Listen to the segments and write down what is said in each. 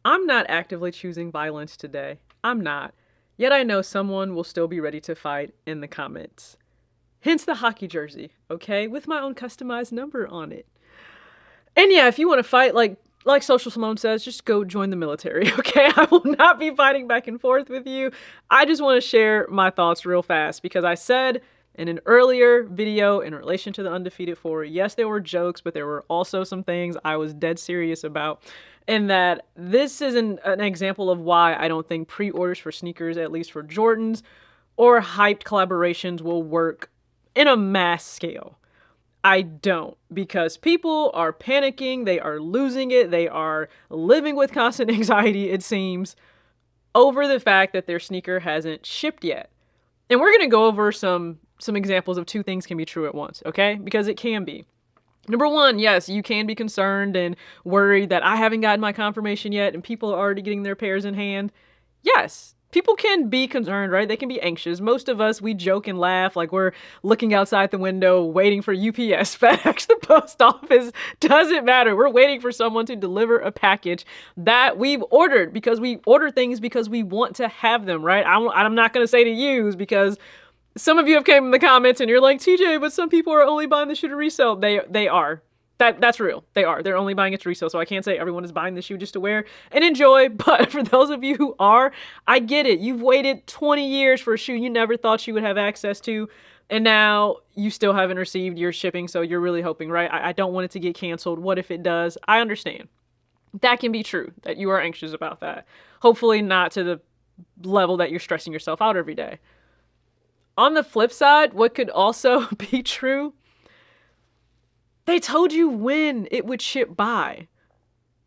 I'm not actively choosing violence today. I'm not. Yet I know someone will still be ready to fight in the comments. Hence the hockey jersey, okay? With my own customized number on it. And yeah, if you want to fight, like Social Simone says, just go join the military, okay? I will not be fighting back and forth with you. I just want to share my thoughts real fast because I said in an earlier video in relation to the Undefeated 4, yes, there were jokes, but there were also some things I was dead serious about. And that this is an example of why I don't think pre-orders for sneakers, at least for Jordans, or hyped collaborations will work in a mass scale. I don't, because people are panicking, they are losing it, they are living with constant anxiety, it seems, over the fact that their sneaker hasn't shipped yet. And we're going to go over some examples of two things can be true at once, okay? Because it can be. Number one, yes, you can be concerned and worried that I haven't gotten my confirmation yet and people are already getting their pairs in hand. Yes, people can be concerned, right? They can be anxious. Most of us, we joke and laugh like we're looking outside the window waiting for UPS, FedEx, the post office. Doesn't matter. We're waiting for someone to deliver a package that we've ordered because we order things because we want to have them, right? I'm not going to say to use because some of you have came in the comments and you're like, TJ, but some people are only buying the shoe to resell. They are. That's real. They are. They're only buying it to resell. So I can't say everyone is buying the shoe just to wear and enjoy. But for those of you who are, I get it. You've waited 20 years for a shoe you never thought you would have access to. And now you still haven't received your shipping. So you're really hoping, right? I don't want it to get canceled. What if it does? I understand. That can be true, that you are anxious about that. Hopefully not to the level that you're stressing yourself out every day. On the flip side, what could also be true, they told you when it would ship by.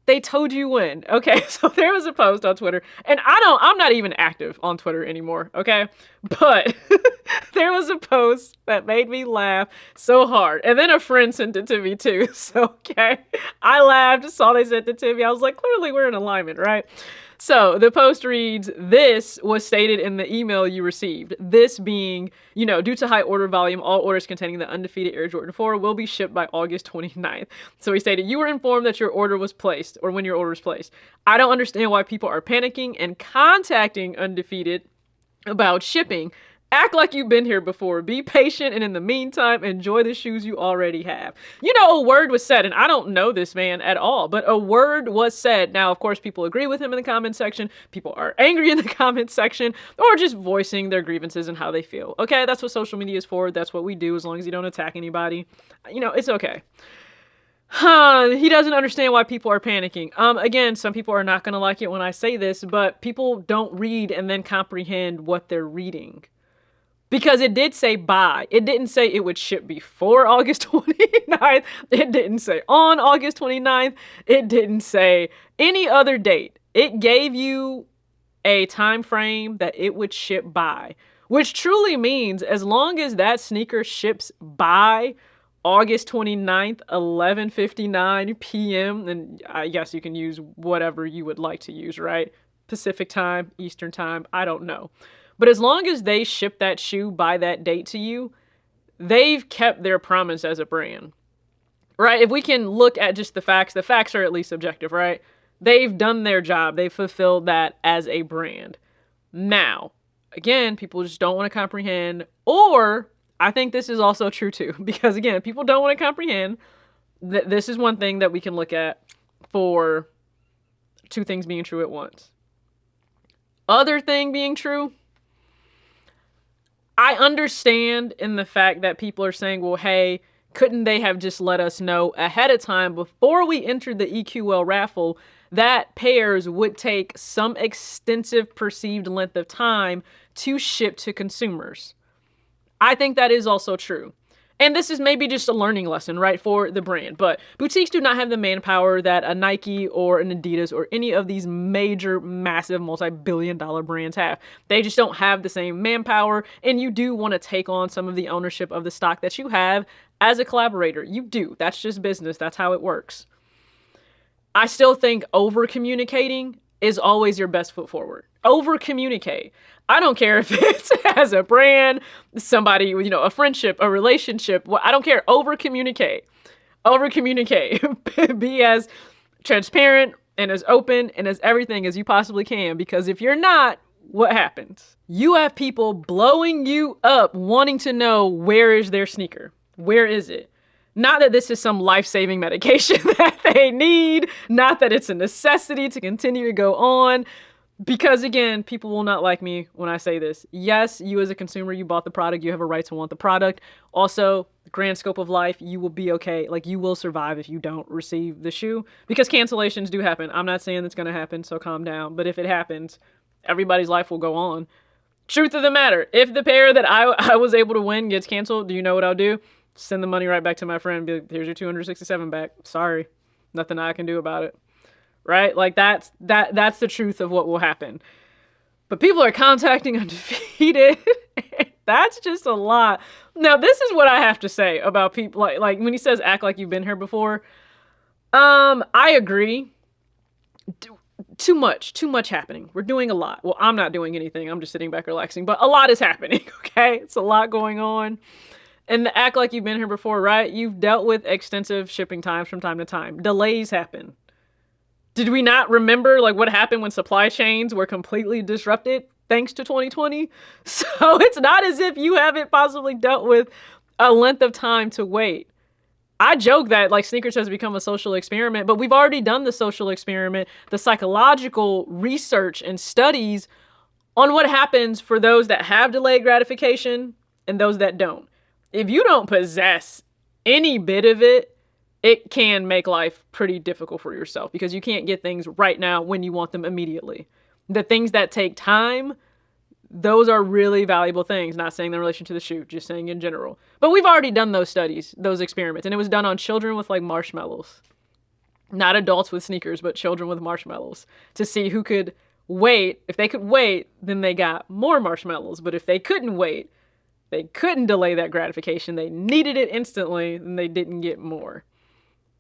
They told you when. Okay, so there was a post on Twitter, and I'm not even active on Twitter anymore, okay? But there was a post that made me laugh so hard. And then a friend sent it to me too. So, okay, I laughed, saw they sent it to me. I was like, clearly we're in alignment, right? So the post reads, this was stated in the email you received. This being, due to high order volume, all orders containing the Undefeated Air Jordan 4 will be shipped by August 29th. So he stated, you were informed that your order was placed, or when your order was placed. I don't understand why people are panicking and contacting Undefeated about shipping. Act like you've been here before. Be patient, and in the meantime, enjoy the shoes you already have. A word was said, and I don't know this man at all, but a word was said. Now, of course, people agree with him in the comment section. People are angry in the comment section, or just voicing their grievances and how they feel. Okay, that's what social media is for. That's what we do, as long as you don't attack anybody. It's okay. He doesn't understand why people are panicking. Again, some people are not going to like it when I say this, but people don't read and then comprehend what they're reading. Because it did say buy. It didn't say it would ship before August 29th. It didn't say on August 29th. It didn't say any other date. It gave you a time frame that it would ship by, which truly means as long as that sneaker ships by August 29th, 11:59 p.m., and I guess you can use whatever you would like to use, right? Pacific time, Eastern time, I don't know. But as long as they ship that shoe by that date to you, they've kept their promise as a brand, right? If we can look at just the facts are at least objective, right? They've done their job. They've fulfilled that as a brand. Now, again, people just don't want to comprehend, or I think this is also true too, because again, people don't want to comprehend. This is one thing that we can look at for two things being true at once. Other thing being true, I understand in the fact that people are saying, well, hey, couldn't they have just let us know ahead of time before we entered the EQL raffle that pairs would take some extensive perceived length of time to ship to consumers? I think that is also true. And this is maybe just a learning lesson, right, for the brand. But boutiques do not have the manpower that a Nike or an Adidas or any of these major, massive, multi-billion-dollar brands have. They just don't have the same manpower, and you do want to take on some of the ownership of the stock that you have as a collaborator. You do. That's just business. That's how it works. I still think over-communicating is always your best foot forward. Over-communicate. I don't care if it's as a brand, somebody, a friendship, a relationship. I don't care. Over-communicate. Over-communicate. Be as transparent, and as open and as everything as you possibly can, because if you're not, what happens? You have people blowing you up wanting to know, where is their sneaker? Where is it? Not that this is some life-saving medication that they need, not that it's a necessity to continue to go on, because again, people will not like me when I say this. Yes, you as a consumer, you bought the product, you have a right to want the product. Also, grand scope of life, you will be okay. Like, you will survive if you don't receive the shoe, because cancellations do happen. I'm not saying that's going to happen, so calm down. But if it happens, everybody's life will go on. Truth of the matter, if the pair that I was able to win gets canceled, do you know what I'll do? Send the money right back to my friend. Be like, here's your 267 back. Sorry, nothing I can do about it. Right? Like, that's the truth of what will happen. But people are contacting Undefeated. That's just a lot. Now, this is what I have to say about people. Like when he says act like you've been here before. I agree. Too much happening. We're doing a lot. Well, I'm not doing anything. I'm just sitting back relaxing. But a lot is happening, okay? It's a lot going on. And the act like you've been here before, right? You've dealt with extensive shipping times from time to time. Delays happen. Did we not remember like what happened when supply chains were completely disrupted thanks to 2020? So it's not as if you haven't possibly dealt with a length of time to wait. I joke that like sneakers has become a social experiment, but we've already done the social experiment, the psychological research and studies on what happens for those that have delayed gratification and those that don't. If you don't possess any bit of it, it can make life pretty difficult for yourself because you can't get things right now when you want them immediately. The things that take time, those are really valuable things. Not saying in relation to the shoe, just saying in general. But we've already done those studies, those experiments, and it was done on children with like marshmallows. Not adults with sneakers, but children with marshmallows to see who could wait. If they could wait, then they got more marshmallows. But if they couldn't wait, they couldn't delay that gratification, they needed it instantly, then they didn't get more.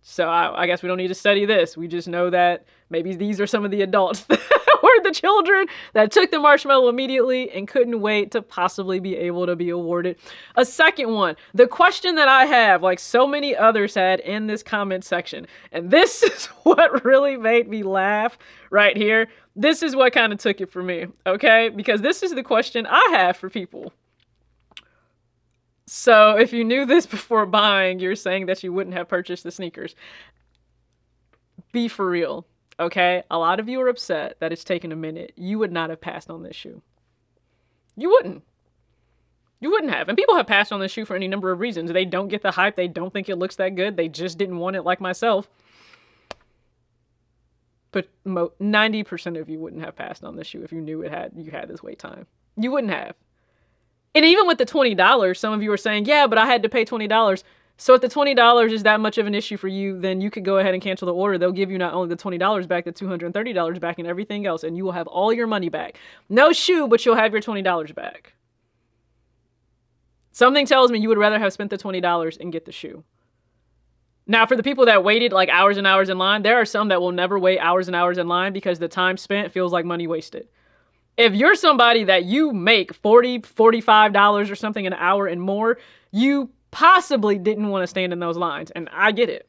So I guess we don't need to study this. We just know that maybe these are some of the adults or the children that took the marshmallow immediately and couldn't wait to possibly be able to be awarded a second one. The question that I have, like so many others had in this comment section, and this is what really made me laugh right here. This is what kind of took it for me, okay? Because this is the question I have for people. So if you knew this before buying, you're saying that you wouldn't have purchased the sneakers. Be for real, okay? A lot of you are upset that it's taken a minute. You would not have passed on this shoe. You wouldn't. You wouldn't have. And people have passed on this shoe for any number of reasons. They don't get the hype. They don't think it looks that good. They just didn't want it, like myself. But 90% of you wouldn't have passed on this shoe if you knew you had this wait time. You wouldn't have. And even with the $20, some of you are saying, yeah, but I had to pay $20. So if the $20 is that much of an issue for you, then you could go ahead and cancel the order. They'll give you not only the $20 back, the $230 back and everything else, and you will have all your money back. No shoe, but you'll have your $20 back. Something tells me you would rather have spent the $20 and get the shoe. Now, for the people that waited like hours and hours in line, there are some that will never wait hours and hours in line because the time spent feels like money wasted. If you're somebody that you make $40, $45 or something an hour and more, you possibly didn't want to stand in those lines. And I get it.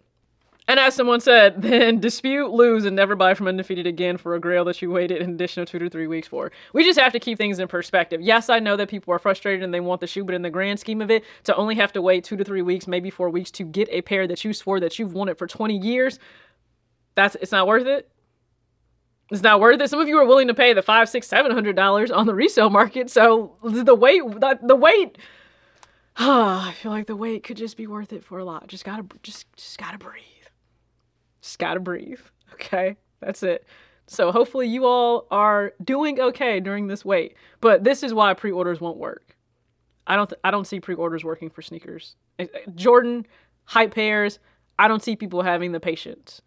And as someone said, then dispute, lose, and never buy from Undefeated again for a grail that you waited an additional 2 to 3 weeks for. We just have to keep things in perspective. Yes, I know that people are frustrated and they want the shoe, but in the grand scheme of it, to only have to wait 2 to 3 weeks, maybe 4 weeks to get a pair that you swore that you've wanted for 20 years, it's not worth it. It's not worth it. Some of you are willing to pay the $500, $600, $700 on the resale market. So the wait, I feel like the wait could just be worth it for a lot. Just gotta breathe. Just gotta breathe. Okay, that's it. So hopefully you all are doing okay during this wait. But this is why pre-orders won't work. I don't see pre-orders working for sneakers. Jordan, hype pairs, I don't see people having the patience.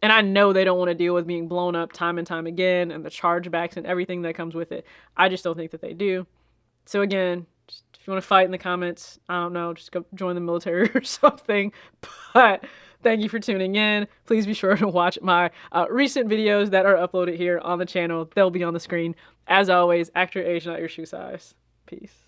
And I know they don't want to deal with being blown up time and time again and the chargebacks and everything that comes with it. I just don't think that they do. So again, just, if you want to fight in the comments, I don't know, just go join the military or something. But thank you for tuning in. Please be sure to watch my recent videos that are uploaded here on the channel. They'll be on the screen. As always, act your age, not your shoe size. Peace.